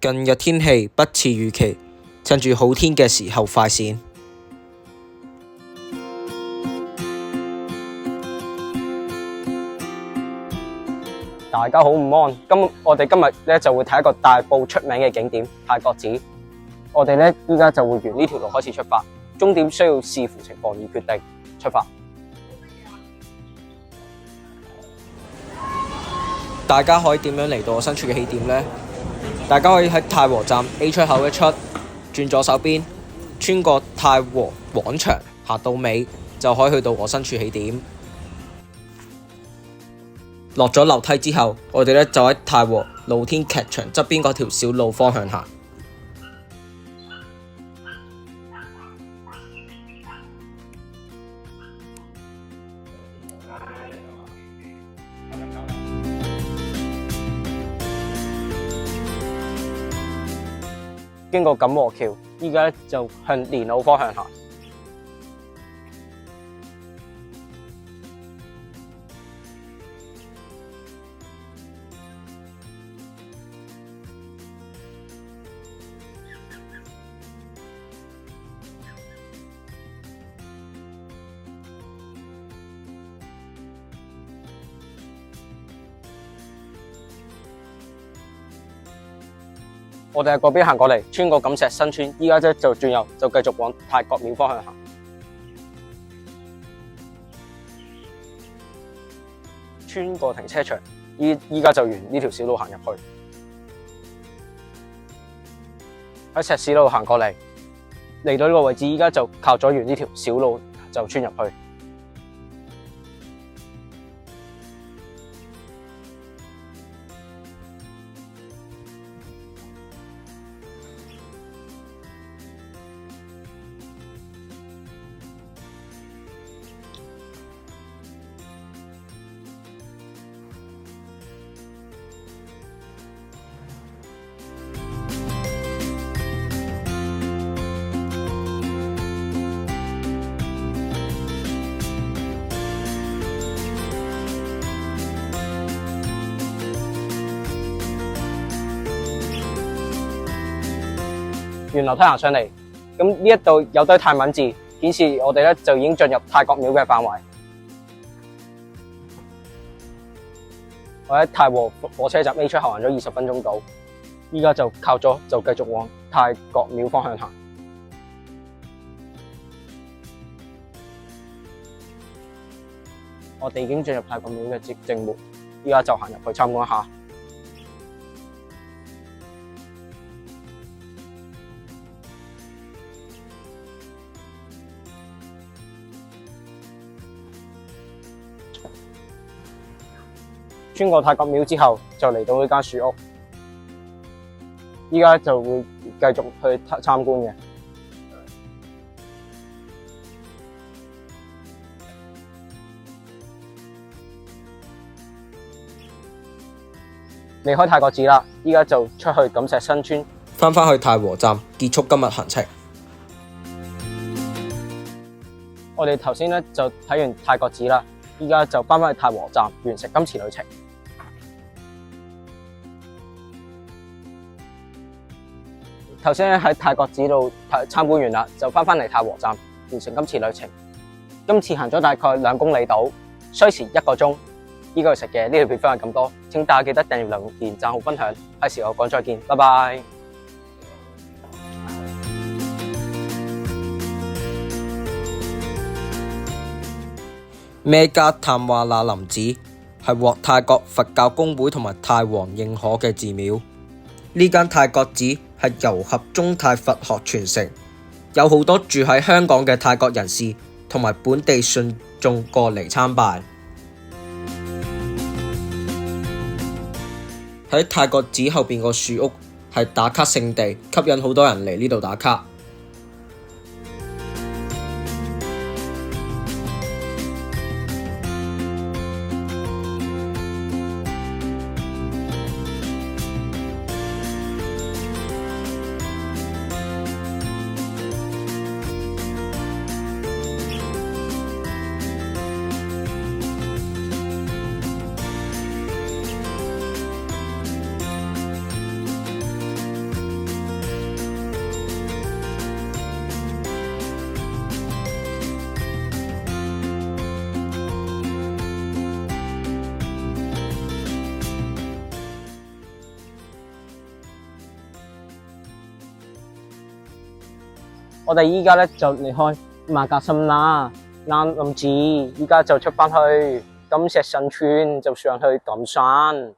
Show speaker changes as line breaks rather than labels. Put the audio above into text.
近日天氣不似預期，趁住好天嘅時候快閃。
大家好，午安。我哋今日咧就會睇一個大埔出名嘅景點太角寺。我哋咧依家就會沿呢條路開始出發，終點需要視乎情況而決定出發。
大家可以點樣嚟到我身處嘅起點呢？大家可以喺太和站 A 出口一出，轉左手邊，穿過太和廣場，行到尾就可以去到我身處起點。落咗樓梯之後，我哋咧就喺太和露天劇場側邊嗰條小路方向行。
經過錦和橋，依家就向連澳方向行。我哋喺嗰邊行過嚟，穿過錦石新村，依家就轉右，就繼續往太角廟方向行。穿過停車場，依家就沿呢條小路行入去。喺石屎路行過嚟，嚟到呢個位置，依家就靠咗沿呢條小路就穿入去。沿樓梯行上嚟，咁呢一度有堆泰文字，顯示我哋咧就已經進入太角廟嘅範圍。我喺太和火車站 A 出口行咗20分鐘到，依家就靠咗就繼續往太角廟方向行。我哋已經進入太角廟嘅正門，依家就行入去參觀一下。穿過太角廟之後，就嚟到呢間樹屋，依家就會繼續去參觀嘅。離開太角寺啦，依家就出去錦石新村，
返去太和站，結束今日行程。
我哋頭先咧就睇完太角寺啦，依家就返去太和站，完成今次旅程。頭先喺太角寺度參觀完啦，就返嚟太和站，完成今次旅程。今次行咗大概2公里度，需時1個鐘。依個食嘅呢條片分享咁多，請大家記得訂閱、留言、讚好、分享。係時候講再見，拜拜。
咩家探話那林寺係獲泰國佛教公會同埋泰皇認可嘅寺廟。呢間太角寺係糅合中泰佛學傳承，有好多住喺香港嘅泰國人士同埋本地信眾過嚟參拜。喺太角寺後邊個樹屋係打卡聖地，吸引好多人嚟呢度打卡。
我哋依家咧就離開馬格森啦，啱林子，依家就出翻去金石新村，就上去錦山。